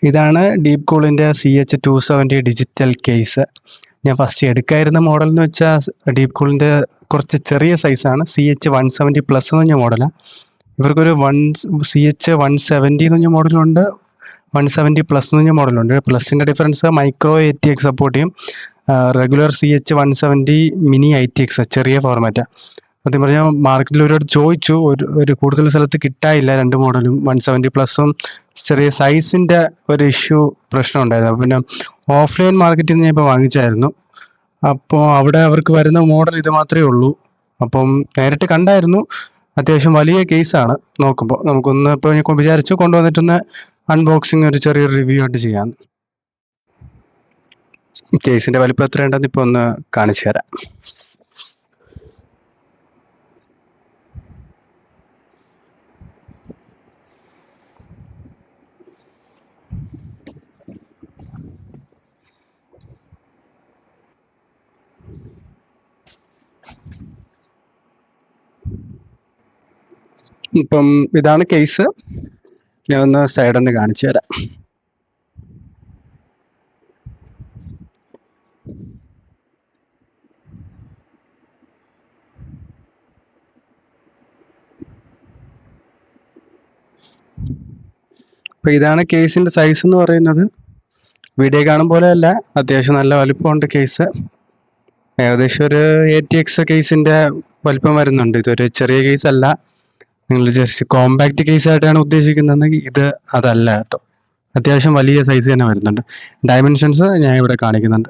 ഇതാണ് deep കൂളിൻ്റെ CH270 digital case. ഞാൻ first എടുക്കായിരുന്ന model എന്ന് വെച്ചാൽ ഡീപ് കൂളിൻ്റെ കുറച്ച് ചെറിയ സൈസാണ്, CH170 പ്ലസ് എന്ന് പറഞ്ഞ മോഡലാണ്. ഇവർക്കൊരു CH170 എന്ന് പറഞ്ഞ മോഡലുണ്ട്, 170 പ്ലസ് എന്ന് പറഞ്ഞ മോഡലുണ്ട്. പ്ലസിൻ്റെ ഡിഫറൻസ് മൈക്രോ ATX സപ്പോർട്ട് ചെയ്യും, റെഗുലർ CH170 മിനി ITX ചെറിയ ഫോർമാറ്റാണ്. സത്യം പറഞ്ഞാൽ മാർക്കറ്റിൽ ഒരുപാട് ചോദിച്ചു, ഒരു കൂടുതൽ സ്ഥലത്ത് കിട്ടായില്ല രണ്ട് മോഡലും. 170 പ്ലസും ചെറിയ സൈസിൻ്റെ ഒരു പ്രശ്നം ഉണ്ടായിരുന്നു. അപ്പോൾ പിന്നെ ഓഫ്ലൈൻ മാർക്കറ്റിൽ നിന്ന് ഞാൻ ഇപ്പോൾ വാങ്ങിച്ചായിരുന്നു. അപ്പോൾ അവിടെ അവർക്ക് വരുന്ന മോഡൽ ഇത് മാത്രമേ ഉള്ളൂ. അപ്പം നേരിട്ട് കണ്ടായിരുന്നു, അത്യാവശ്യം വലിയ കേസാണ്. നോക്കുമ്പോൾ നമുക്കൊന്ന് ഇപ്പോൾ ഞാൻ വിചാരിച്ചു കൊണ്ടുവന്നിട്ടൊന്ന് അൺബോക്സിങ് ഒരു ചെറിയൊരു റിവ്യൂ ആയിട്ട് ചെയ്യാം. കേസിൻ്റെ വലിപ്പം എത്ര ഉണ്ടെന്ന് ഇപ്പോൾ ഒന്ന് കാണിച്ചു തരാം. ഇപ്പം ഇതാണ് കേസ്. ഞാൻ ഒന്ന് സൈഡൊന്ന് കാണിച്ചു തരാം. അപ്പോൾ ഇതാണ് കേസിൻ്റെ സൈസ് എന്ന് പറയുന്നത്. വീഡിയോ കാണും പോലെ അല്ല, അത്യാവശ്യം നല്ല വലിപ്പമുണ്ട് കേസ്. ഏകദേശം ഒരു ATX കേസിൻ്റെ വലിപ്പം വരുന്നുണ്ട്. ഇതൊരു ചെറിയ കേസല്ല. നിങ്ങൾ ജസ്റ്റ് കോമ്പാക്റ്റ് കേസായിട്ടാണ് ഉദ്ദേശിക്കുന്നതെങ്കിൽ ഇത് അതല്ല കേട്ടോ, അത്യാവശ്യം വലിയ സൈസ് തന്നെ വരുന്നുണ്ട്. ഡയമെൻഷൻസ് ഞാൻ ഇവിടെ കാണിക്കുന്നുണ്ട്.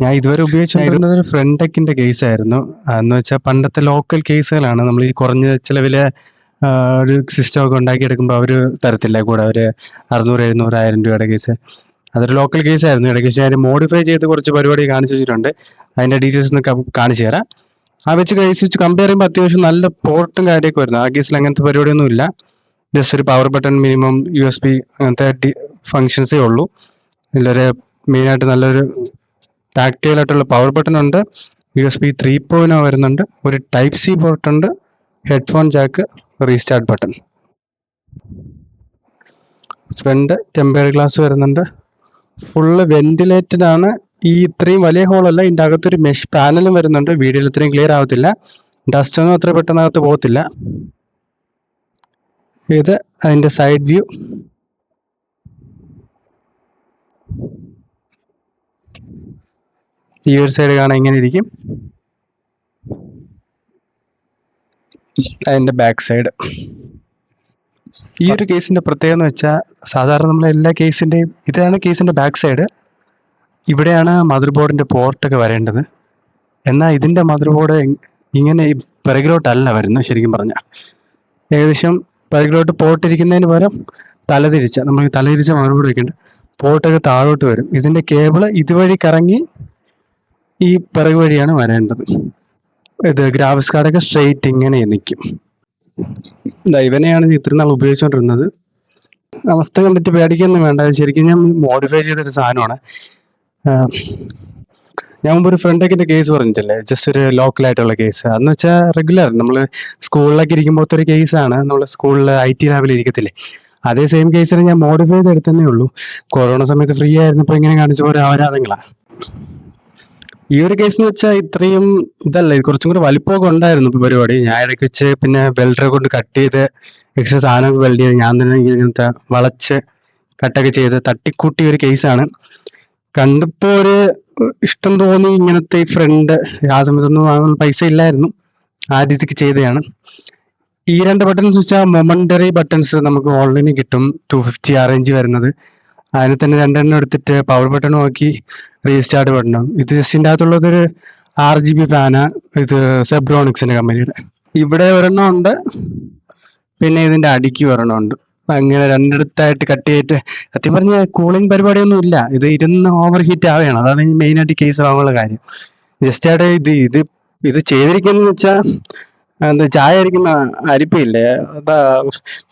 ഞാൻ ഇതുവരെ ഉപയോഗിച്ചിരുന്നത് ഒരു ഫ്രണ്ടെക്കിൻ്റെ കേസായിരുന്നു. എന്ന് വെച്ചാൽ പണ്ടത്തെ ലോക്കൽ കേസുകളാണ്. നമ്മൾ ഈ കുറഞ്ഞ ചിലവിൽ ഒരു സിസ്റ്റം ഒക്കെ ഉണ്ടാക്കിയെടുക്കുമ്പോൾ അവർ തരത്തില്ല കൂടെ ഒരു 600, 700, 1000 രൂപയുടെ കേസ്. അതൊരു ലോക്കൽ കേസായിരുന്നു. ഇടയ്ക്ക് ഞാൻ മോഡിഫൈ ചെയ്ത് കുറച്ച് പരിപാടി കാണിച്ചു വെച്ചിട്ടുണ്ട്. അതിൻ്റെ ഡീറ്റെയിൽസ് ഒന്ന് കാണിച്ചു തരാം. ആ കേസ് വെച്ച് കമ്പയർ ചെയ്യുമ്പോൾ അത്യാവശ്യം നല്ല പോർട്ടും കാര്യമൊക്കെ വരുന്നു. ആ കേസിൽ അങ്ങനത്തെ പരിപാടിയൊന്നും ഇല്ല. ജസ്റ്റ് ഒരു പവർ ബട്ടൺ, മിനിമം USB അങ്ങനത്തെ ഫങ്ഷൻസേ ഉള്ളൂ. ഇതിലൊരു മെയിനായിട്ട് നല്ലൊരു ടാക്റ്റൈൽ ആയിട്ടുള്ള പവർ ബട്ടൺ ഉണ്ട്. USB 3.0 വരുന്നുണ്ട്. ഒരു Type C പോർട്ട് ഉണ്ട്, headphone jack, restart button. Front tempered glass വരുന്നുണ്ട്. ഫുള്ള് വെന്റിലേറ്റഡ് ആണ്. ഈ ഇത്രയും വലിയ ഹോളല്ല, ഇതിൻ്റെ അകത്തൊരു മെഷ് പാനലും വരുന്നുണ്ട്. വീഡിയോയിൽ ഇത്രയും ക്ലിയർ ആവത്തില്ല, ഡസ്റ്റ് ഒന്നും അത്ര പെട്ടെന്നകത്ത് പോകത്തില്ല. ഇത് അതിൻ്റെ സൈഡ് വ്യൂ. ഈ ഒരു സൈഡ് കാണാൻ ഇങ്ങനെ ഇരിക്കും. അതിൻ്റെ ബാക്ക് സൈഡ്. ഈ ഒരു കേസിൻ്റെ പ്രത്യേകത എന്ന് വെച്ചാൽ, സാധാരണ നമ്മൾ എല്ലാ കേസിൻ്റെയും ഇതാണ് കേസിൻ്റെ ബാക്ക് സൈഡ്. ഇവിടെയാണ് മദർ ബോർഡിൻ്റെ പോർട്ടൊക്കെ വരേണ്ടത്. എന്നാൽ ഇതിൻ്റെ മദർ ബോർഡ് ഇങ്ങനെ പിറകിലോട്ടല്ല വരുന്നത്. ശരിക്കും പറഞ്ഞാൽ ഏകദേശം പിറകിലോട്ട് പോർട്ടിരിക്കുന്നതിന് പകരം നമ്മൾ തലതിരിച്ച മദർ ബോർഡ് വയ്ക്കേണ്ടത്, പോർട്ടൊക്കെ താഴോട്ട് വരും. ഇതിൻ്റെ കേബിള് ഇതുവഴി കറങ്ങി ഈ പിറകു വഴിയാണ് വരേണ്ടത്. ഇത് ഗ്രാഫിക്സ് കാർഡൊക്കെ സ്ട്രെയിറ്റ് ഇങ്ങനെ നിൽക്കും. ഇവനെയാണ് ഇത്രയും നാൾ ഉപയോഗിച്ചുകൊണ്ടിരുന്നത്. അവസ്ഥ കണ്ടിട്ട് പേടിക്കൊന്നും വേണ്ട. ശരിക്കും ഞാൻ മോഡിഫൈ ചെയ്തൊരു സാധനമാണ്. ഞാൻ മുമ്പ് ഒരു ഫ്രണ്ടെക്കിൻ്റെ കേസ് പറഞ്ഞിട്ടില്ലേ, ജസ്റ്റ് ഒരു ലോക്കലായിട്ടുള്ള കേസ്. അതെന്ന് വെച്ചാൽ റെഗുലർ നമ്മൾ സ്കൂളിലൊക്കെ ഇരിക്കുമ്പോഴത്തെ ഒരു കേസാണ്. നമ്മൾ സ്കൂളിൽ IT ലാബിൽ ഇരിക്കത്തില്ലേ, അതേ സെയിം കേസിന് ഞാൻ മോഡിഫൈ ചെയ്ത് എടുത്തതേ ഉള്ളൂ. കൊറോണ സമയത്ത് ഫ്രീ ആയിരുന്നപ്പോൾ ഇങ്ങനെ കാണിച്ച പോലെ ആരാധങ്ങളാണ്. ഈ ഒരു കേസ് എന്ന് വെച്ചാൽ ഇത്രയും ഇതല്ല, കുറച്ചും കൂടി വലിപ്പമൊക്കെ ഉണ്ടായിരുന്നു ഇപ്പോൾ പരിപാടി. ഞാൻ ഇടയ്ക്ക് വെച്ച് പിന്നെ വെൽഡറെ കൊണ്ട് കട്ട് ചെയ്ത് എക്സ്ട്രാ സാധനമൊക്കെ വെൽഡ് ചെയ്ത് ഞാൻ തന്നെ ഇങ്ങനത്തെ വളച്ച് കട്ടൊക്കെ ചെയ്ത് തട്ടിക്കൂട്ടിയ ഒരു കേസാണ്. കണ്ടപ്പോൾ ഒരു ഇഷ്ടം തോന്നി ഇങ്ങനത്തെ ഈ ഫ്രണ്ട്. ആ സമയത്തൊന്നും വാങ്ങാൻ പൈസ ഇല്ലായിരുന്നു, ആ രീതിക്ക് ചെയ്തതാണ്. ഈ രണ്ട് ബട്ടൺസ് വെച്ചാൽ മൊമൻ്ററി ബട്ടൺസ് നമുക്ക് ഓൺലൈനിൽ കിട്ടും, 250 ആ റേഞ്ച് വരുന്നത്. അതിന് തന്നെ രണ്ടെണ്ണം എടുത്തിട്ട് പവർ ബട്ടണും ആക്കി, റീസ്റ്റാർട്ട് ബട്ടണും. ഇത് ജസ്റ്റിൻ്റെ അകത്തുള്ളതൊരു RGB ഫാനാണ്. ഇത് സെബ്രോണിക്സിൻ്റെ കമ്പനിയുടെ. ഇവിടെ ഒരെണ്ണം ഉണ്ട്, പിന്നെ ഇതിൻ്റെ അടിക്ക് ഒരെണ്ണം ഉണ്ട്. അങ്ങനെ രണ്ടിടത്തായിട്ട് കട്ട് ചെയ്തിട്ട്, സത്യം പറഞ്ഞ കൂളിംഗ് പരിപാടിയൊന്നും ഇല്ല. ഇത് ഇരുന്ന് ഓവർ ഹീറ്റ് ആവുകയാണ്. അതാണ് മെയിനായിട്ട് കേസ് ആവാനുള്ള കാര്യം. ജസ്റ്റ് ആയിട്ട് ഇത് ചെയ്തിരിക്കുന്നത് വെച്ചാൽ എന്താ, ചായ അരിക്കുന്ന അരിപ്പയില്ലേ, അതാ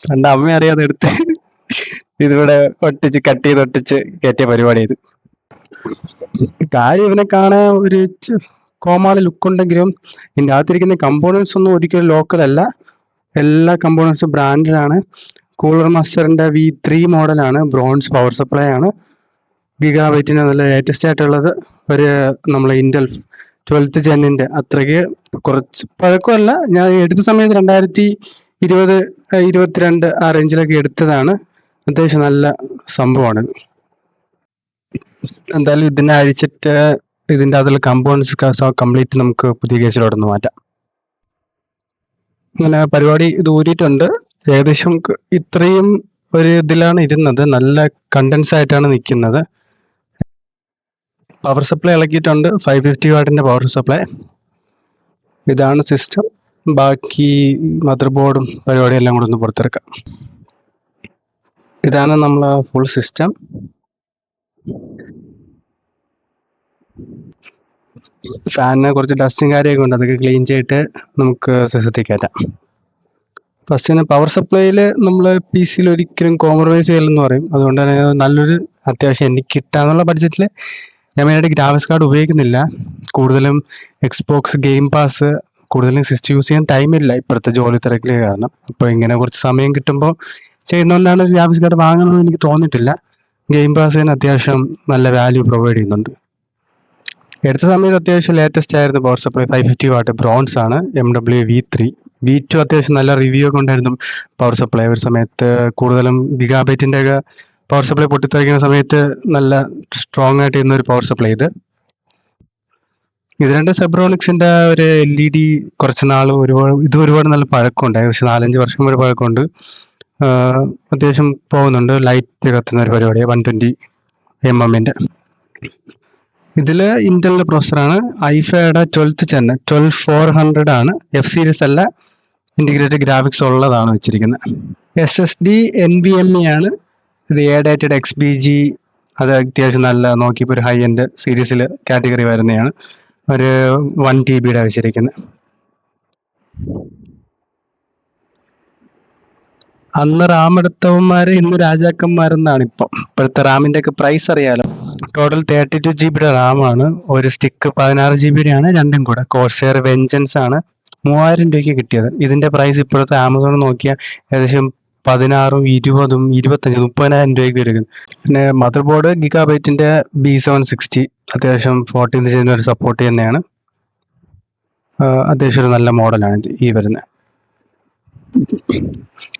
പണ്ട് അമ്മ അറിയാതെ എടുത്ത് ഇതിവിടെ കട്ട് ചെയ്ത് ഒട്ടിച്ച് കയറ്റിയ പരിപാടി. ഇത് കാര്യം ഇവനെ കാണാൻ ഒരു കോമാളി ലുക്ക് ഉണ്ടെങ്കിലും ഇതിൻ്റെ അകത്തിരിക്കുന്ന കമ്പോണൻസ് ഒന്നും ഒരിക്കലും ലോക്കൽ അല്ല. എല്ലാ കമ്പോണൻസും ബ്രാൻഡഡ് ആണ്. കൂളർ മാസ്റ്ററിന്റെ V3 മോഡലാണ്, ബ്രോൺസ് പവർ സപ്ലൈ ആണ്. ഗിഗാബൈറ്റിന് നല്ല ലേറ്റസ്റ്റ് ആയിട്ടുള്ളത് ഒരു നമ്മളെ ഇന്റൽ 12th ജെന്നിന്റെ അത്രയ്ക്ക് കുറച്ച് പഴക്കമല്ല. ഞാൻ എടുത്ത സമയത്ത് 2020 22 ആ റേഞ്ചിലൊക്കെ എടുത്തതാണ്. അത്യാവശ്യം നല്ല സംഭവമാണ്. എന്തായാലും ഇതിനെ അഴിച്ചിട്ട് ഇതിന്റെ അതിൽ കമ്പോണൻസ് കംപ്ലീറ്റ് നമുക്ക് പുതിയ കേസിലോട്ട് മാറ്റാം. അങ്ങനെ പരിപാടി ഇത് ഊരിയിട്ടുണ്ട്. ഏകദേശം ഇത്രയും ഒരു ഇതിലാണ് ഇരുന്നത്. നല്ല കണ്ടൻസ് ആയിട്ടാണ് നിൽക്കുന്നത്. പവർ സപ്ലൈ ഇളക്കിയിട്ടുണ്ട്, 550 വാട്ടിന്റെ പവർ സപ്ലൈ. ഇതാണ് സിസ്റ്റം. ബാക്കി മദർ ബോർഡും പരിപാടിയും എല്ലാം കൂടെ ഒന്ന് പുറത്തെടുക്കാം. ഇതാണ് നമ്മളെ ഫുൾ സിസ്റ്റം. ഫാനിന് കുറച്ച് ഡസ്റ്റും കാര്യമൊക്കെ ഉണ്ട്, അതൊക്കെ ക്ലീൻ ചെയ്തിട്ട് നമുക്ക് സിസ്റ്റത്തിൽ കയറ്റാം. ഫസ്റ്റിന് പവർ സപ്ലൈയിൽ നമ്മൾ PC ഒരിക്കലും കോംപ്രമൈസ് ചെയ്യില്ലെന്ന് പറയും. അതുകൊണ്ട് തന്നെ നല്ലൊരു അത്യാവശ്യം എനിക്ക് കിട്ടാന്നുള്ള ബഡ്ജറ്റിൽ ഞാൻ മെയിനായിട്ട് ഗ്രാഫിക്സ് കാർഡ് ഉപയോഗിക്കുന്നില്ല. കൂടുതലും എക്സ്ബോക്സ് ഗെയിം പാസ്, കൂടുതലും സിസ്റ്റം യൂസ് ചെയ്യാൻ ടൈമില്ല ഇപ്പോഴത്തെ ജോലി തിരക്കിൽ കാരണം. അപ്പോൾ ഇങ്ങനെ കുറച്ച് സമയം കിട്ടുമ്പോൾ ചെയ്യുന്നതുകൊണ്ടാണ് ഗ്രാഫിക്സ് കാർഡ് വാങ്ങണമെന്ന് എനിക്ക് തോന്നിയിട്ടില്ല. ഗെയിം പാസിന് അത്യാവശ്യം നല്ല വാല്യൂ പ്രൊവൈഡ് ചെയ്യുന്നുണ്ട്. എടുത്ത സമയത്ത് അത്യാവശ്യം ലേറ്റസ്റ്റ് ആയിരുന്നു പവർ സപ്ലൈ. 550 വാട്ട് ബ്രോൺസ് ആണ്, MW V3. V2 അത്യാവശ്യം നല്ല റിവ്യൂ ഒക്കെ ഉണ്ടായിരുന്നു പവർ സപ്ലൈ. ഒരു സമയത്ത് കൂടുതലും ഗിഗാബൈറ്റിന്റെ ഒക്കെ പവർ സപ്ലൈ പൊട്ടിത്തെറിക്കുന്ന സമയത്ത് നല്ല സ്ട്രോങ് ആയിട്ട് ഇരുന്ന ഒരു പവർ സപ്ലൈ ഇത്. രണ്ട് സെബ്രോണിക്സിന്റെ ഒരു LED കുറച്ച് നാൾ ഒരുപാട് നല്ല പഴക്കമുണ്ട്. ഏകദേശം 4-5 വർഷം വരെ പഴക്കമുണ്ട്. അത്യാവശ്യം പോകുന്നുണ്ട്. ലൈറ്റ് കത്തുന്ന ഒരു പരിപാടിയാണ്, 120 mm. ഇതില് ഇന്റലിന്റെ പ്രോസറാണ്, ഐഫയുടെ 12th Gen 12400 ആണ്. F സീരീസ് അല്ല, ഇന്റഗ്രേറ്റഡ് ഗ്രാഫിക്സ് ഉള്ളതാണ് വെച്ചിരിക്കുന്നത്. SSD NVMe ആണ്. ഇത് ADATED XBG, അത് അത്യാവശ്യം നല്ല നോക്കിയപ്പോൾ ഒരു ഹൈ എൻഡ് സീരീസിൽ കാറ്റഗറി വരുന്നതാണ്. ഒരു 1 TB വെച്ചിരിക്കുന്നത്. അന്ന് റാം എടുത്തവന്മാര് ഇന്ന് രാജാക്കന്മാരെന്നാണ് ഇപ്പോഴത്തെ റാമിന്റെ ഒക്കെ പ്രൈസ് അറിയാലോ. Total 32 GB റാമാണ്. ഒരു സ്റ്റിക്ക് 16 GB ആണ്. രണ്ടും കൂടെ കോർസെയർ വെഞ്ചൻസ് ആണ്. 3000 രൂപയ്ക്ക് കിട്ടിയത്. ഇതിന്റെ പ്രൈസ് ഇപ്പോഴത്തെ ആമസോൺ നോക്കിയാൽ ഏകദേശം 16, 20, 25, 30,000 രൂപയ്ക്ക് വരും. പിന്നെ മദർ ബോർഡ് ഗിഗാബൈറ്റിന്റെ B760, അത്യാവശ്യം 14th Gen വരെ സപ്പോർട്ട് ചെയ്യുന്നതാണ്. അത്യാവശ്യം ഒരു നല്ല മോഡലാണ് ഈ വരുന്നത്.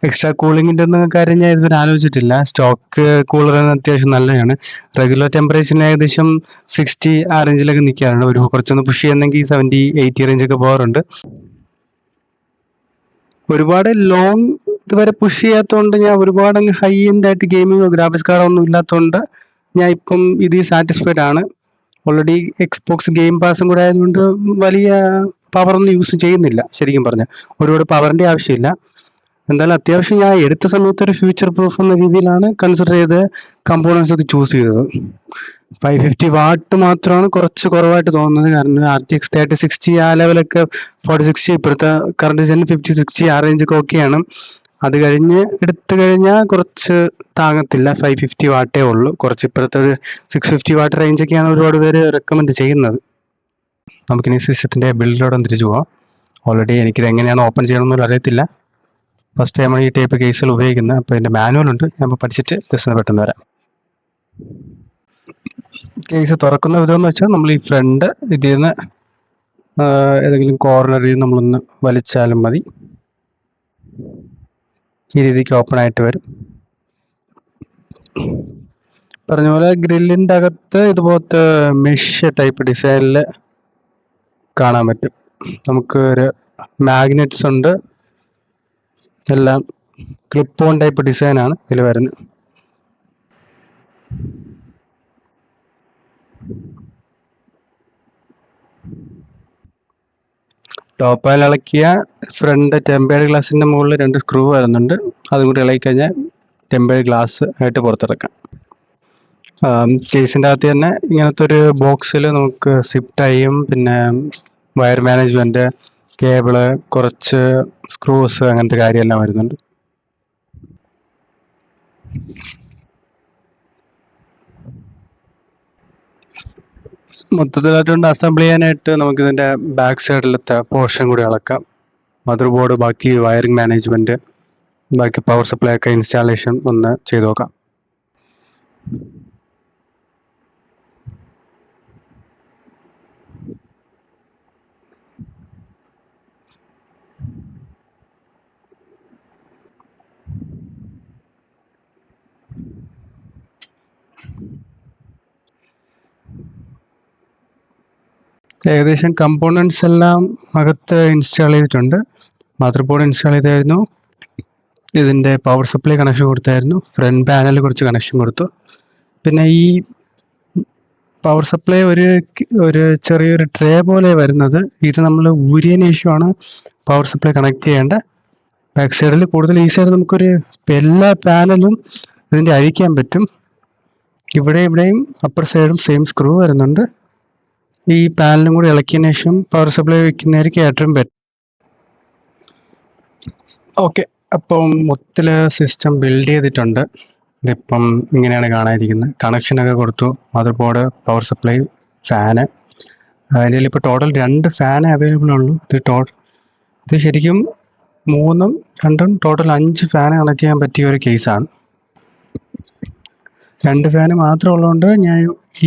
എക്സ്ട്രാ കൂളിങ്ങിന്റെ ഒന്നും കാര്യം ഞാൻ ഇതുവരെ ആലോചിച്ചിട്ടില്ല. സ്റ്റോക്ക് കൂളർ അത്യാവശ്യം നല്ലതാണ്. റെഗുലർ ടെമ്പറേച്ചറിന് ഏകദേശം 60 ആ റേഞ്ചിലൊക്കെ നിൽക്കാറുണ്ട്. ഒരു കുറച്ചൊന്ന് പുഷ് ചെയ്യുന്നെങ്കിൽ 70, 80 റേഞ്ചൊക്കെ പോകാറുണ്ട്. ഒരുപാട് ലോങ് ഇതുവരെ പുഷ് ചെയ്യാത്തതുകൊണ്ട് ഞാൻ ഒരുപാട് അങ്ങ് ഹൈ എൻഡ് ആയിട്ട് ഗെയിമിങ്ങോ ഗ്രാഫിക്സ് കാർഡോ ഒന്നും ഇല്ലാത്തതുകൊണ്ട് ഞാൻ ഇപ്പം ഇതിൽ സാറ്റിസ്ഫൈഡ് ആണ്. ഓൾറെഡി എക്സ്ബോക്സ് ഗെയിം പാസും കൂടെ ആയതുകൊണ്ട് വലിയ പവറൊന്നും യൂസ് ചെയ്യുന്നില്ല. ശരിക്കും പറഞ്ഞാൽ ഒരുപാട് പവറിന്റെ ആവശ്യമില്ല. എന്തായാലും അത്യാവശ്യം ഞാൻ എടുത്ത സമയത്ത് ഒരു ഫ്യൂച്ചർ പ്രൂഫ് എന്ന രീതിയിലാണ് കൺസിഡർ ചെയ്ത് കമ്പോണൻസ് ഒക്കെ ചൂസ് ചെയ്തത്. 550 വാട്ട് മാത്രമാണ് കുറച്ച് കുറവായിട്ട് തോന്നുന്നത്. കാരണം RTX 3060 ആ ലെവലൊക്കെ 4060, ഇപ്പോഴത്തെ കറണ്ട് ജെൻ 5060 ആ റേഞ്ചൊക്കെ ഓക്കെയാണ്. അത് കഴിഞ്ഞ് എടുത്തു കഴിഞ്ഞാൽ കുറച്ച് താങ്ങത്തില്ല. 550 വാട്ടേ ഉള്ളൂ. കുറച്ച് ഇപ്പോഴത്തെ ഒരു 650 വാട്ട് റേഞ്ചൊക്കെയാണ് ഒരുപാട് പേര് റെക്കമെൻഡ് ചെയ്യുന്നത്. നമുക്കിനി സിസ്റ്റത്തിന്റെ ബിൽഡിലോടെ തിരിച്ചു പോവാം. ഓൾറെഡി എനിക്കിത് എങ്ങനെയാണ് ഓപ്പൺ ചെയ്യണമെന്നൊന്നും അറിയത്തില്ല. ഫസ്റ്റ് ടൈമാണ് ഈ ടൈപ്പ് കേസുകൾ ഉപയോഗിക്കുന്നത്. അപ്പോൾ ഇതിൻ്റെ മാനുവൽ ഉണ്ട്, ഞാൻ പഠിച്ചിട്ട് ജസ്റ്റ് പെട്ടെന്ന് വരാം. കേസ് തുറക്കുന്ന വിധം എന്ന് വെച്ചാൽ നമ്മൾ ഈ ഫ്രണ്ട് ഇതിൽ നിന്ന് ഏതെങ്കിലും കോർണറിൽ നമ്മളൊന്ന് വലിച്ചാലും മതി. ഈ രീതിക്ക് ഓപ്പൺ ആയിട്ട് വരും. പറഞ്ഞ പോലെ ഗ്രില്ലിൻ്റെ അകത്ത് ഇതുപോലത്തെ മെഷ് ടൈപ്പ് ഡിസൈനിൽ കാണാൻ പറ്റും. നമുക്ക് ഒരു മാഗ്നറ്റ്സ് ഉണ്ട്. എല്ലാം ക്ലിപ്പ് ഓൺ ടൈപ്പ് ഡിസൈനാണ് ഇതിൽ വരുന്നത്. ടോപ്പാൽ ഇളക്കിയ ഫ്രണ്ട് ടെമ്പേർഡ് ഗ്ലാസിന്റെ മുകളിൽ 2 സ്ക്രൂ വരുന്നുണ്ട്. അതും കൂടി ഇളക്കി കഴിഞ്ഞാൽ ടെമ്പേർഡ് ഗ്ലാസ് ആയിട്ട് പുറത്തിറക്കാം. കേസിൻ്റെ അകത്ത് തന്നെ ഇങ്ങനത്തെ ഒരു ബോക്സിൽ നമുക്ക് സിപ്പ് ടൈയും പിന്നെ വയർ മാനേജ്മെന്റ്, കേബിള്, കുറച്ച് സ്ക്രൂസ്, അങ്ങനത്തെ കാര്യമെല്ലാം വരുന്നുണ്ട്. മൊത്തത്തിലായിട്ടുണ്ട് അസംബിൾ ചെയ്യാനായിട്ട് നമുക്കിതിൻ്റെ ബാക്ക് സൈഡിലത്തെ പോർഷൻ കൂടി അളക്കാം. മദർ ബോർഡ്, ബാക്കി വയറിംഗ് മാനേജ്മെന്റ്, ബാക്കി പവർ സപ്ലൈ ഒക്കെ ഇൻസ്റ്റാളേഷൻ ഒന്ന് ചെയ്ത് നോക്കാം. ഏകദേശം കമ്പോണൻസ് എല്ലാം അകത്ത് ഇൻസ്റ്റാൾ ചെയ്തിട്ടുണ്ട്. മദർ ബോർഡ് ഇൻസ്റ്റാൾ ചെയ്തായിരുന്നു, ഇതിൻ്റെ പവർ സപ്ലൈ കണക്ഷൻ കൊടുത്തായിരുന്നു, ഫ്രണ്ട് പാനൽ കുറച്ച് കണക്ഷൻ കൊടുത്തു. പിന്നെ ഈ പവർ സപ്ലൈ ഒരു ചെറിയൊരു ട്രേ പോലെ വരുന്നത്, ഇത് നമ്മൾ ഊരിയതിന് ശേഷമാണ് പവർ സപ്ലൈ കണക്ട് ചെയ്യേണ്ടത്. ബാക്ക് സൈഡിൽ കൂടുതൽ ഈസിയായിട്ട് നമുക്കൊരു എല്ലാ പാനലും ഇതിൻ്റെ അഴിക്കാൻ പറ്റും. ഇവിടെയും അപ്പർ സൈഡും സെയിം സ്ക്രൂ വരുന്നുണ്ട്. ഈ പാനലും കൂടി ഇളക്കിയതിന് ശേഷം പവർ സപ്ലൈ വയ്ക്കുന്നതായിരിക്കും ഏറ്റവും ബെറ്റർ. ഓക്കെ, അപ്പം മൊത്തത്തിൽ സിസ്റ്റം ബിൽഡ് ചെയ്തിട്ടുണ്ട്. ഇതിപ്പം ഇങ്ങനെയാണ് കാണാതിരിക്കുന്നത്. കണക്ഷനൊക്കെ കൊടുത്തു, mother board, power supply, fan. അതിൽ ഇപ്പോൾ ടോട്ടൽ 2 ഫാനേ അവൈലബിൾ ഉള്ളൂ. ഇത് ശരിക്കും 3ഉം 2ഉം ടോട്ടൽ 5 ഫാന് കണക്ട് ചെയ്യാൻ പറ്റിയ ഒരു കേസാണ്. 2 ഫാന് മാത്രം ഉള്ളതുകൊണ്ട് ഞാൻ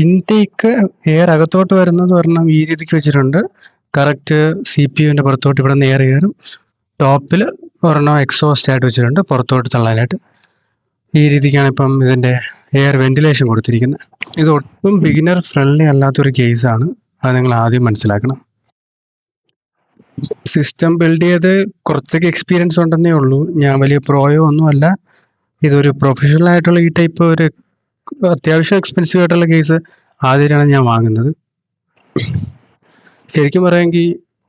ഇൻടേക്ക് എയർ അകത്തോട്ട് വരുന്നത് ഒരെണ്ണം ഈ രീതിക്ക് വെച്ചിട്ടുണ്ട്. കറക്റ്റ് CPU-ൻ്റെ പുറത്തോട്ട് ഇവിടെ നിന്ന് എയർ കയറും. ടോപ്പിൽ ഒരെണ്ണം എക്സോസ്റ്റ് ആയിട്ട് വെച്ചിട്ടുണ്ട് പുറത്തോട്ട് തള്ളാനായിട്ട്. ഈ രീതിക്കാണ് ഇപ്പം ഇതിൻ്റെ എയർ വെന്റിലേഷൻ കൊടുത്തിരിക്കുന്നത്. ഇത് ഒട്ടും ബിഗിനർ ഫ്രണ്ട്ലി അല്ലാത്തൊരു കേസാണ്, അത് നിങ്ങൾ ആദ്യം മനസ്സിലാക്കണം. സിസ്റ്റം ബിൽഡ് ചെയ്ത് കുറച്ചൊക്കെ എക്സ്പീരിയൻസ് ഉണ്ടെന്നേ ഉള്ളൂ. ഞാൻ വലിയ പ്രോയോ ഒന്നുമല്ല. ഇതൊരു പ്രൊഫഷണൽ ആയിട്ടുള്ള ഈ ടൈപ്പ് ഒരു അത്യാവശ്യം എക്സ്പെൻസീവ് ആയിട്ടുള്ള കേസ് ആദ്യമായിട്ടാണ് ഞാൻ വാങ്ങുന്നത്. ശരിക്കും പറയുമെങ്കിൽ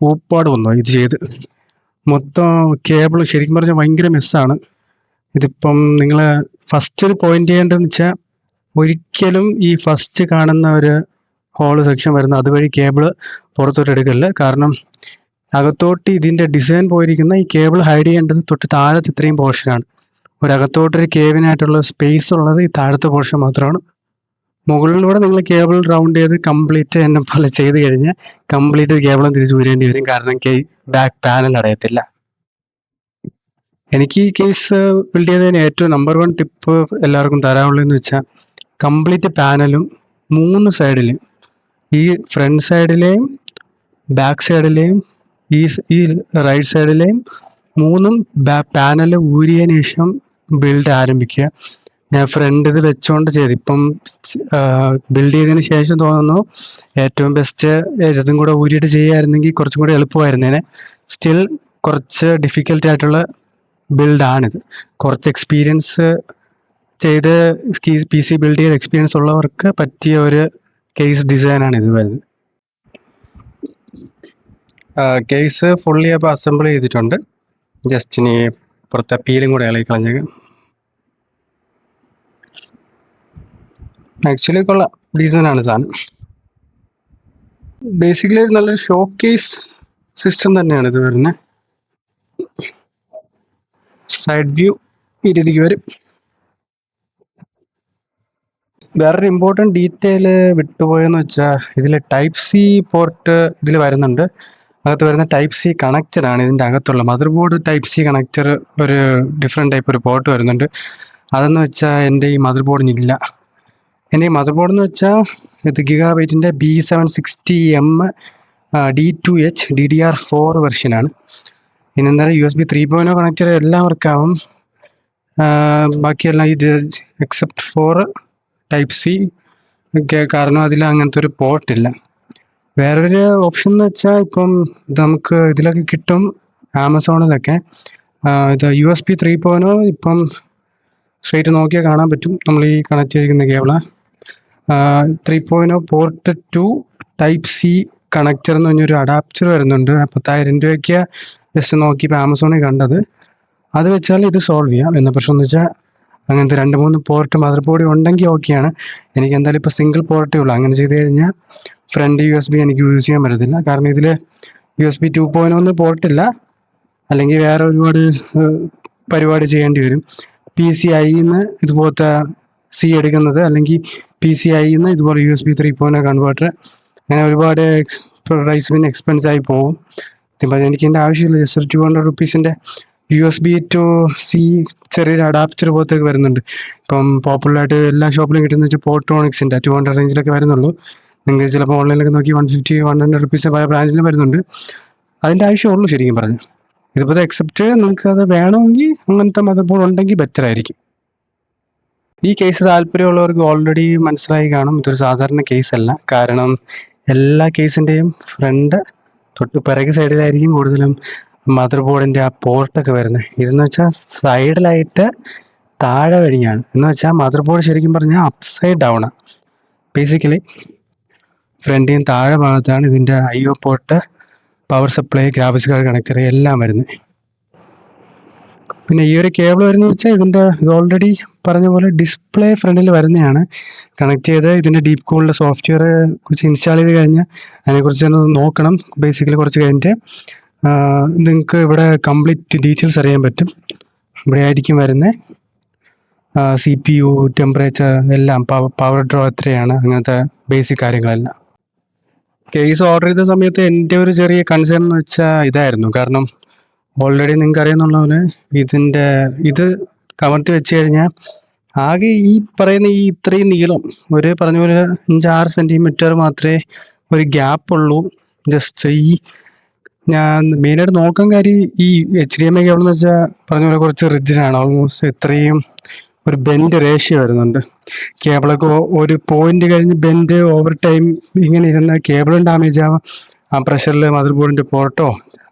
ഊപ്പാട് വന്നു ഇത് ചെയ്ത്. മൊത്തം കേബിൾ ശരിക്കും പറഞ്ഞാൽ ഭയങ്കര മിസ്സാണ്. ഇതിപ്പം നിങ്ങൾ ഫസ്റ്റ് ഒരു പോയിന്റ് ചെയ്യേണ്ടതെന്ന് വെച്ചാൽ, ഒരിക്കലും ഈ ഫസ്റ്റ് കാണുന്ന ഒരു ഹോള് സെക്ഷൻ വരുന്ന അതുവഴി കേബിള് പുറത്തോട്ട് എടുക്കല്ല. കാരണം അകത്തോട്ട് ഇതിൻ്റെ ഡിസൈൻ പോയിരിക്കുന്ന ഈ കേബിൾ ഹൈഡ് ചെയ്യേണ്ടത് തൊട്ട് താഴത്തെ ഇത്രയും പോർഷനാണ്. ഒരകത്തോട്ടൊരു കേബിനായിട്ടുള്ള സ്പേസ് ഉള്ളത് ഈ താഴത്തെ പോർഷൻ മാത്രമാണ്. മുകളിലൂടെ നിങ്ങൾ കേബിൾ റൗണ്ട് ചെയ്ത് കംപ്ലീറ്റ് എന്നെ പോലെ ചെയ്ത് കഴിഞ്ഞാൽ കംപ്ലീറ്റ് കേബിളും തിരിച്ച് ഊരേണ്ടി വരും. കാരണം ബാക്ക് പാനൽ അടയത്തില്ല. എനിക്ക് ഈ കേസ് ബിൽഡ് ചെയ്തതിന് ഏറ്റവും നമ്പർ 1 ടിപ്പ് എല്ലാവർക്കും തരാനുള്ളതെന്ന് വെച്ചാൽ, കംപ്ലീറ്റ് പാനലും 3 സൈഡിലും, ഈ ഫ്രണ്ട് സൈഡിലെയും ബാക്ക് സൈഡിലെയും ഈ റൈറ്റ് സൈഡിലെയും 3ഉം പാനൽ ഊരിയതിന് ശേഷം ബിൽഡ് ആരംഭിക്കുക. ഞാൻ ഫ്രണ്ട് ഇത് വെച്ചുകൊണ്ട് ചെയ്ത് ഇപ്പം ബിൽഡ് ചെയ്തതിന് ശേഷം തോന്നുന്നു ഏറ്റവും ബെസ്റ്റ് ഇതും കൂടെ ഊരിയിട്ട് ചെയ്യുമായിരുന്നെങ്കിൽ കുറച്ചും കൂടെ എളുപ്പമായിരുന്നേനെ. സ്റ്റിൽ കുറച്ച് ഡിഫിക്കൽട്ട് ആയിട്ടുള്ള ബിൽഡാണിത്. കുറച്ച് എക്സ്പീരിയൻസ് ചെയ്ത് PC ബിൽഡ് ചെയ്ത് എക്സ്പീരിയൻസ് ഉള്ളവർക്ക് പറ്റിയ ഒരു കേസ് ഡിസൈനാണ് ഇത് വരുന്നത്. കേസ് ഫുള്ളി അപ്പോൾ അസംബിൾ ചെയ്തിട്ടുണ്ട്. ജസ്റ്റ് ഇനി പുറത്തെ പീലും കൂടെ ഇളകി കളഞ്ഞേക്കാം. ആക്ച്വലി കൊള്ളാം, ഡീസൻ്റാണ് സാധനം. ബേസിക്കലി നല്ലൊരു ഷോ കേസ് സിസ്റ്റം തന്നെയാണ് ഇത് വരുന്നത്. സൈഡ് വ്യൂ ഈ രീതിക്ക് വരും. വേറൊരു ഇമ്പോർട്ടൻറ്റ് ഡീറ്റെയിൽ വിട്ടുപോയെന്ന് വെച്ചാൽ, ഇതിൽ Type-C പോർട്ട് ഇതിൽ വരുന്നുണ്ട്. അകത്ത് വരുന്ന Type-C കണക്റ്ററാണ് ഇതിൻ്റെ അകത്തുള്ള മദർ ബോർഡ്. Type-C കണക്റ്റർ ഒരു ഡിഫറെൻറ്റ് ടൈപ്പ് ഒരു പോർട്ട് വരുന്നുണ്ട്. അതെന്ന് വെച്ചാൽ എൻ്റെ ഈ മദർ ബോർഡിനില്ല. എൻ്റെ ഈ മദർ ബോർഡ് എന്ന് വെച്ചാൽ ഇത് ഗിഗാബൈറ്റിൻ്റെ B760M D2H DDR4 വെർഷനാണ്. ഇനി എന്തായാലും USB 3.0 കണക്റ്റർ എല്ലാം വർക്കാവും. ബാക്കിയെല്ലാം ഇത് എക്സെപ്റ്റ് ഫോർ Type-C ഒക്കെ, കാരണം അതിൽ അങ്ങനത്തെ ഒരു പോർട്ടില്ല. വേറൊരു ഓപ്ഷൻ എന്ന് വെച്ചാൽ, ഇപ്പം ഇത് നമുക്ക് ഇതിലൊക്കെ കിട്ടും ആമസോണിലൊക്കെ. ഇത് USB 3.0 ഇപ്പം സ്ട്രേറ്റ് നോക്കിയാൽ കാണാൻ പറ്റും. നമ്മൾ ഈ കണക്ട് ചെയ്തിരിക്കുന്ന cable 3.0 port two Type-C connector എന്ന് പറഞ്ഞൊരു അഡാപ്റ്റർ വരുന്നുണ്ട്. 10,000 രൂപയ്ക്ക് ജസ്റ്റ് നോക്കിയപ്പോൾ ആമസോണിൽ കണ്ടത്. അത് വെച്ചാൽ ഇത് സോൾവ് ചെയ്യാം. എന്ന പ്രശ്നം എന്ന് വെച്ചാൽ, അങ്ങനത്തെ 2-3 പോർട്ട് മദർ ബോർഡ് ഉണ്ടെങ്കിൽ ഓക്കെയാണ്. എനിക്ക് എന്തായാലും ഇപ്പോൾ സിംഗിൾ പോർട്ടേ ഉള്ളൂ. അങ്ങനെ ചെയ്ത് കഴിഞ്ഞാൽ ഫ്രണ്ട് USB എനിക്ക് യൂസ് ചെയ്യാൻ പറ്റത്തില്ല. കാരണം ഇതിൽ USB 2.0 പോർട്ടില്ല. അല്ലെങ്കിൽ വേറെ ഒരുപാട് പരിപാടി ചെയ്യേണ്ടി വരും. PCIന്ന് ഇതുപോലത്തെ C എടുക്കുന്നത്, അല്ലെങ്കിൽ PCIന്ന് ഇതുപോലെ USB 3.0 കൺവേർട്ടർ, അങ്ങനെ ഒരുപാട് പ്രൈസ് പിന്നെ എക്സ്പെൻസായി പോകും. ഇപ്പം എനിക്ക് എൻ്റെ ആവശ്യമില്ല. ജസ്റ്റ് 200 റുപ്പീസിൻ്റെ USB to C ചെറിയൊരു അഡാപ്റ്റർ പോലത്തേക്ക് വരുന്നുണ്ട്. ഇപ്പം പോപ്പുലറായിട്ട് എല്ലാ ഷോപ്പിലും കിട്ടുന്ന വെച്ചാൽ പോർട്രോണിക്സിൻ്റെ 200 റേഞ്ചിലൊക്കെ വരുന്നുള്ളൂ. നിങ്ങൾക്ക് ചിലപ്പോൾ ഓൺലൈനിലൊക്കെ നോക്കി 150-100 പല ബ്രാൻഡിലും വരുന്നുണ്ട്. അതിൻ്റെ ആവശ്യമുള്ളൂ ശരിക്കും പറഞ്ഞു. ഇതിപ്പോൾ എക്സെപ്റ്റ് നിങ്ങൾക്കത് വേണമെങ്കിൽ അങ്ങനത്തെ മദർ ബോർഡ് ഉണ്ടെങ്കിൽ ബെറ്റർ ആയിരിക്കും. ഈ കേസ് താല്പര്യമുള്ളവർക്ക് ഓൾറെഡി മനസ്സിലായി കാണും, ഇതൊരു സാധാരണ കേസല്ല. കാരണം എല്ലാ കേസിൻ്റെയും ഫ്രണ്ട് തൊട്ട് പിറകെ സൈഡിലായിരിക്കും കൂടുതലും മദർ ബോർഡിൻ്റെ ആ പോർട്ടൊക്കെ വരുന്നത്. ഇതെന്ന് വെച്ചാൽ സൈഡിലായിട്ട് താഴെ വഴിയാണ്. എന്ന് വെച്ചാൽ മദർ ബോർഡ് ശരിക്കും പറഞ്ഞാൽ അപ്സൈഡ് ഡൗണാണ്. ബേസിക്കലി ഫ്രണ്ടിയും താഴെ ഭാഗത്താണ് ഇതിൻ്റെ IO port, power supply, graphics card connector എല്ലാം വരുന്നത്. പിന്നെ ഈ ഒരു കേബിൾ വരുന്നത് വെച്ചാൽ ഇത് ഓൾറെഡി പറഞ്ഞ പോലെ ഡിസ്പ്ലേ ഫ്രണ്ടിൽ വരുന്നതാണ്. കണക്ട് ചെയ്ത് ഇതിൻ്റെ ഡീപ് കൂളിൻ്റെ സോഫ്റ്റ്വെയർ കുറച്ച് ഇൻസ്റ്റാൾ ചെയ്ത് കഴിഞ്ഞാൽ അതിനെക്കുറിച്ച് ഒന്ന് നോക്കണം. ബേസിക്കലി കുറച്ച് കഴിഞ്ഞിട്ട് നിങ്ങൾക്ക് ഇവിടെ കംപ്ലീറ്റ് ഡീറ്റെയിൽസ് അറിയാൻ പറ്റും. ഇവിടെ ആയിരിക്കും വരുന്നത് CPU, ടെമ്പറേച്ചർ എല്ലാം, പവർ ഡ്രോ എത്രയാണ്, അങ്ങനത്തെ ബേസിക് കാര്യങ്ങളെല്ലാം. കേസ് ഓർഡർ ചെയ്ത സമയത്ത് എൻ്റെ ഒരു ചെറിയ കൺസേൺ എന്ന് വെച്ചാൽ ഇതായിരുന്നു. കാരണം ഓൾറെഡി നിങ്ങൾക്ക് അറിയുന്നുള്ള പോലെ ഇത് കമർത്തി വെച്ച് കഴിഞ്ഞാൽ ആകെ ഈ പറയുന്ന ഇത്രയും നീളം, ഒരു പറഞ്ഞ പോലെ 5-6 സെൻറ്റിമീറ്റർ മാത്രമേ ഒരു ഗ്യാപ്പുള്ളൂ. ജസ്റ്റ് ഞാൻ മെയിനായിട്ട് നോക്കാൻ കാര്യം ഈ HDMI കേബിൾ എന്ന് വെച്ചാൽ പറഞ്ഞ പോലെ കുറച്ച് റിജിഡാണ്. ഓൾമോസ്റ്റ് ഇത്രയും ഒരു ബെൻഡ് റേഷ്യോ വരുന്നുണ്ട്. കേബിളൊക്കെ ഒരു പോയിന്റ് കഴിഞ്ഞ് ബെൻഡ് ഓവർ ടൈം ഇങ്ങനെ ഇരുന്ന കേബിളും ഡാമേജ് ആവാം. ആ പ്രഷറിൽ മദർ ബോർഡിൻ്റെ പോർട്ടോ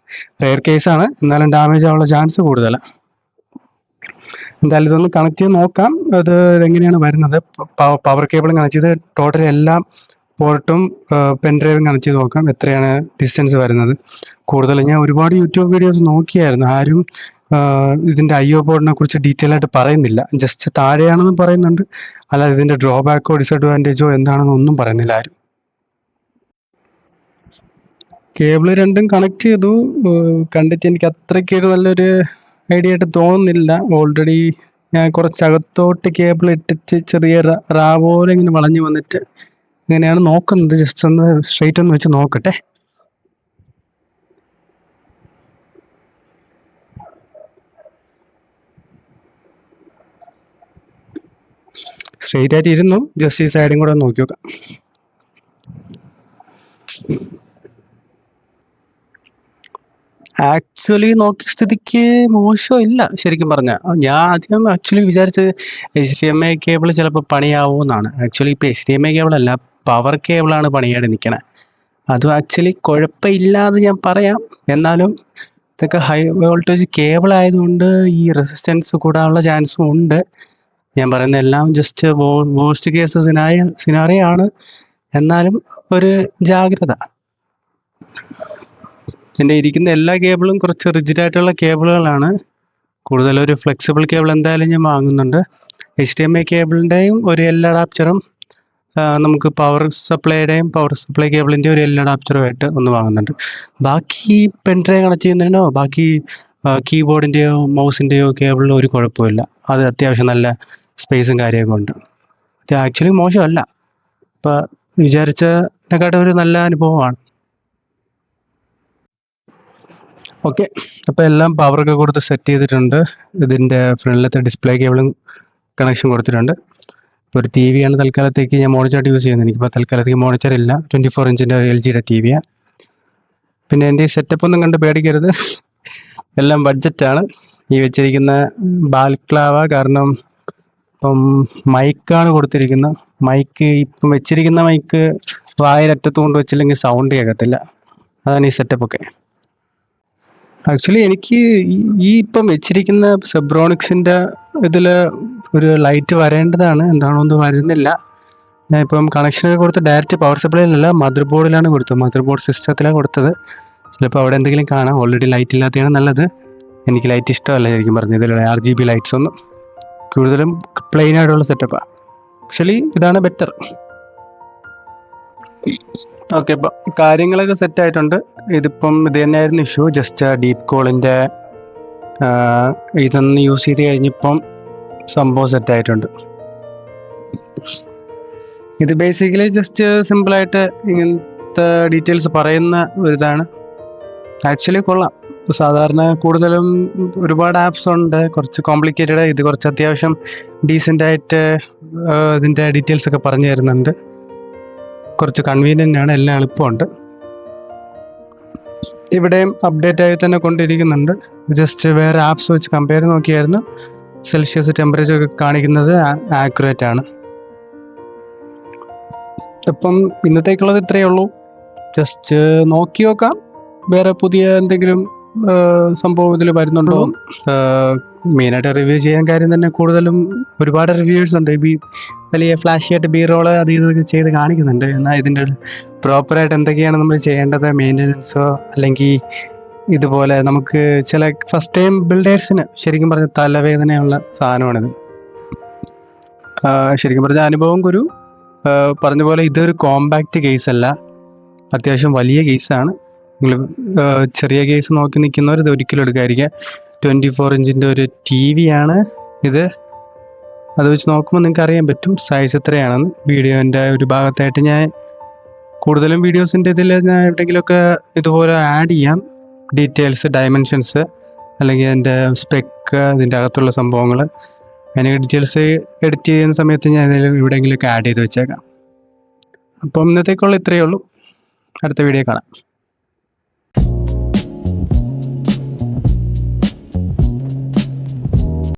റെയർ കേസാണ്, എന്നാലും ഡാമേജ് ആവാനുള്ള ചാൻസ് കൂടുതലാണ്. എന്തായാലും ഇതൊന്ന് കണക്ട് ചെയ്ത് നോക്കാം. അത് എങ്ങനെയാണ് വരുന്നത്. പവർ കേബിളും കണക്ട് ചെയ്ത് ടോട്ടൽ എല്ലാ പോർട്ടും പെൻഡ്രൈവും കണക്ട് ചെയ്ത് നോക്കാം എത്രയാണ് ഡിസ്റ്റൻസ് വരുന്നത്. കൂടുതൽ ഞാൻ ഒരുപാട് യൂട്യൂബ് വീഡിയോസ് നോക്കിയായിരുന്നു. ആരും ഇതിൻ്റെ IO ബോർഡിനെ കുറിച്ച് ഡീറ്റെയിൽ ആയിട്ട് പറയുന്നില്ല. ജസ്റ്റ് താഴെയാണെന്ന് പറയുന്നുണ്ട്, അല്ലാതെ ഇതിൻ്റെ ഡ്രോബാക്കോ ഡിസഡ്വാൻറ്റേജോ എന്താണെന്ന് ഒന്നും പറയുന്നില്ല ആരും. കേബിൾ രണ്ടും കണക്ട് ചെയ്തു. കണ്ടിട്ട് എനിക്ക് അത്രയ്ക്കൊരു നല്ലൊരു ഐഡിയ ആയിട്ട് തോന്നുന്നില്ല. ഓൾറെഡി ഞാൻ കുറച്ചകത്തോട്ട് കേബിൾ ഇട്ടിട്ട് ചെറിയ റാ പോലെ ഇങ്ങനെ വളഞ്ഞു വന്നിട്ട് ഇങ്ങനെയാണ് നോക്കുന്നത്. ജസ്റ്റ് ഒന്ന് സ്ട്രെയിറ്റ് ഒന്ന് വെച്ച് നോക്കട്ടെ. സ്ട്രെയിറ്റ് ആയിട്ട് ഇരുന്നു. ജസ്റ്റ് ഈ സൈഡും കൂടെ ഒന്ന് നോക്കി നോക്കാം. ആക്ച്വലി നോക്കിയ സ്ഥിതിക്ക് മോശമില്ല ശരിക്കും പറഞ്ഞാൽ. ഞാൻ ആദ്യം ആക്ച്വലി വിചാരിച്ചത് HDMI കേബിൾ ചിലപ്പോൾ പണിയാവുമെന്നാണ്. ആക്ച്വലി ഇപ്പോൾ HDMI കേബിളല്ല, പവർ കേബിളാണ് പണിയായിട്ട് നിൽക്കണേ. അതും ആക്ച്വലി കുഴപ്പമില്ലാതെ ഞാൻ പറയാം. എന്നാലും ഇതൊക്കെ ഹൈ വോൾട്ടേജ് കേബിൾ ആയതുകൊണ്ട് ഈ റെസിസ്റ്റൻസ് കൂടാനുള്ള ചാൻസും ഉണ്ട്. ഞാൻ പറയുന്ന എല്ലാം ജസ്റ്റ് വേസ്റ്റ് കേസ് സിനാറിയോ ആണ്. എന്നാലും ഒരു ജാഗ്രത. എൻ്റെ ഇരിക്കുന്ന എല്ലാ കേബിളും കുറച്ച് റിജിഡായിട്ടുള്ള കേബിളുകളാണ്. കൂടുതലൊരു ഫ്ലെക്സിബിൾ കേബിൾ എന്തായാലും ഞാൻ വാങ്ങുന്നുണ്ട്. HDMI കേബിളിൻ്റെയും ഒരു L അഡാപ്റ്ററും നമുക്ക് പവർ സപ്ലൈ കേബിളിൻ്റെ ഒരു L അഡാപ്റ്ററുമായിട്ട് ഒന്ന് വാങ്ങുന്നുണ്ട്. ബാക്കി പെൻഡ്രൈവ് കണക്ട് ചെയ്യുന്നതിനോ ബാക്കി കീബോർഡിൻ്റെയോ മൗസിൻ്റെയോ കേബിളിനോ ഒരു കുഴപ്പമില്ല. അത് അത്യാവശ്യം നല്ല സ്പേസും കാര്യമൊക്കെ ഉണ്ട്. ഇത് ആക്ച്വലി മോശമല്ല. ഇപ്പോൾ വിചാരിച്ചതിനെക്കാട്ടും ഒരു നല്ല അനുഭവമാണ്. ഓക്കെ, അപ്പോൾ എല്ലാം പവറൊക്കെ കൊടുത്ത് സെറ്റ് ചെയ്തിട്ടുണ്ട്. ഇതിൻ്റെ ഫ്രണ്ടിലത്തെ ഡിസ്പ്ലേ കേബിളും കണക്ഷൻ കൊടുത്തിട്ടുണ്ട്. ഇപ്പോൾ ഒരു TV ആണ് തൽക്കാലത്തേക്ക് ഞാൻ മോണിറ്ററായിട്ട് യൂസ് ചെയ്യുന്നത്. എനിക്കിപ്പോൾ തൽക്കാലത്തേക്ക് മോണിറ്റർ ഇല്ല. 24 ഇഞ്ചിൻ്റെ LGയുടെ TV-യാണ്. പിന്നെ എൻ്റെ ഈ സെറ്റപ്പ് ഒന്നും കണ്ട് പേടിക്കരുത്, എല്ലാം ബഡ്ജറ്റാണ്. ഈ വെച്ചിരിക്കുന്ന ബാൽക്ലാവ, കാരണം ഇപ്പം മൈക്കാണ് കൊടുത്തിരിക്കുന്നത്. ഇപ്പം വെച്ചിരിക്കുന്ന മൈക്ക് വായിലറ്റത്ത് കൊണ്ട് വെച്ചില്ലെങ്കിൽ സൗണ്ട് കേൾക്കത്തില്ല. അതാണ് ഈ സെറ്റപ്പൊക്കെ. ആക്ച്വലി എനിക്ക് ഈ ഇപ്പം വെച്ചിരിക്കുന്ന സെബ്രോണിക്സിൻ്റെ ഇതിൽ ഒരു ലൈറ്റ് വരേണ്ടതാണ്, എന്താണോന്ന് വരുന്നില്ല. ഞാൻ ഇപ്പം കണക്ഷനൊക്കെ കൊടുത്ത് ഡയറക്റ്റ് പവർ സപ്ലൈയിലല്ല, മദർ ബോർഡിലാണ് കൊടുത്തത്. മദർ ബോർഡ് സിസ്റ്റത്തിലാണ് കൊടുത്തത്. ചിലപ്പോൾ അവിടെ എന്തെങ്കിലും കാണാം. ഓൾറെഡി ലൈറ്റ് ഇല്ലാത്തതാണ് നല്ലത്. എനിക്ക് ലൈറ്റ് ഇഷ്ടമല്ല ശരിക്കും പറഞ്ഞത്. ഇതിലുള്ള RGB ലൈറ്റ്സ് ഒന്നും, കൂടുതലും പ്ലെയിൻ ആയിട്ടുള്ള സെറ്റപ്പാണ്. ആക്ച്വലി ഇതാണ് ബെറ്റർ. ഓക്കെ, ഇപ്പം കാര്യങ്ങളൊക്കെ സെറ്റായിട്ടുണ്ട്. ഇതിപ്പം ഇത് തന്നെയായിരുന്നു ഇഷ്യൂ. ജസ്റ്റ് ഡീപ്പ് കോളിൻ്റെ ഇതൊന്ന് യൂസ് ചെയ്ത് കഴിഞ്ഞപ്പം സംഭവം സെറ്റായിട്ടുണ്ട്. ഇത് ബേസിക്കലി ജസ്റ്റ് സിമ്പിളായിട്ട് ഇങ്ങനത്തെ ഡീറ്റെയിൽസ് പറയുന്ന ഒരിതാണ്. ആക്ച്വലി കൊള്ളാം. സാധാരണ കൂടുതലും ഒരുപാട് ആപ്സ് ഉണ്ട്, കുറച്ച് കോംപ്ലിക്കേറ്റഡ്. ഇത് കുറച്ച് അത്യാവശ്യം ഡീസൻ്റ് ആയിട്ട് ഇതിൻ്റെ ഡീറ്റെയിൽസ് ഒക്കെ പറഞ്ഞു തരുന്നുണ്ട്. കുറച്ച് കൺവീനിയൻ്റ് ആണ്, എല്ലാം എളുപ്പമുണ്ട്. ഇവിടെയും അപ്ഡേറ്റ് ആയി തന്നെ കൊണ്ടിരിക്കുന്നുണ്ട്. ജസ്റ്റ് വേറെ ആപ്സ് വെച്ച് കമ്പയർ നോക്കിയായിരുന്നു സെൽഷ്യസ് ടെമ്പറേച്ചർ ഒക്കെ കാണിക്കുന്നത് ആക്യുറേറ്റ് ആണ്. ഇപ്പം ഇന്നത്തേക്കുള്ളത് ഇത്രയേ ഉള്ളൂ. ജസ്റ്റ് നോക്കി നോക്കാം വേറെ പുതിയ എന്തെങ്കിലും സംഭവം ഇതിൽ വരുന്നുണ്ടോ. മെയിനായിട്ട് റിവ്യൂ ചെയ്യാൻ കാര്യം തന്നെ കൂടുതലും ഒരുപാട് റിവ്യൂസ് ഉണ്ട്. വലിയ ഫ്ലാഷി ആയിട്ട് ബി റോള് അത് ഇതൊക്കെ ചെയ്ത് കാണിക്കുന്നുണ്ട്. എന്നാൽ ഇതിൻ്റെ പ്രോപ്പറായിട്ട് എന്തൊക്കെയാണ് നമ്മൾ ചെയ്യേണ്ടത്, മെയിൻ്റനൻസോ അല്ലെങ്കിൽ ഇതുപോലെ നമുക്ക് ചില ഫസ്റ്റ് ടൈം ബിൽഡേഴ്സിന് ശരിക്കും പറഞ്ഞ തലവേദനയുള്ള സാധനമാണിത്. ശരിക്കും പറഞ്ഞ അനുഭവം ഗുരു പറഞ്ഞ പോലെ ഇതൊരു കോമ്പാക്റ്റ് കേസല്ല, അത്യാവശ്യം വലിയ കേസാണ്. നിങ്ങൾ ചെറിയ കേസ് നോക്കി നിൽക്കുന്നവർ ഇത് ഒരിക്കലും എടുക്കാതിരിക്കുക. 24 ഇഞ്ചിൻ്റെ ഒരു TV ആണ് ഇത്. അത് വെച്ച് നോക്കുമ്പോൾ നിങ്ങൾക്ക് അറിയാൻ പറ്റും സൈസ് എത്രയാണെന്ന്. വീഡിയോൻ്റെ ഒരു ഭാഗത്തായിട്ട് ഞാൻ കൂടുതലും വീഡിയോസിൻ്റെ ഇതിൽ ഞാൻ എവിടെയെങ്കിലുമൊക്കെ ഇതുപോലെ ആഡ് ചെയ്യാം ഡീറ്റെയിൽസ്, ഡയമെൻഷൻസ്, അല്ലെങ്കിൽ അതിൻ്റെ സ്പെക്ക്, ഇതിൻ്റെ അകത്തുള്ള സംഭവങ്ങൾ. അതിന് ഡീറ്റെയിൽസ് എഡിറ്റ് ചെയ്യുന്ന സമയത്ത് ഞാൻ എവിടെയെങ്കിലുമൊക്കെ ആഡ് ചെയ്ത് വെച്ചേക്കാം. അപ്പം ഇന്നത്തേക്കുള്ള ഇത്രയേ ഉള്ളൂ. അടുത്ത വീഡിയോ കാണാം.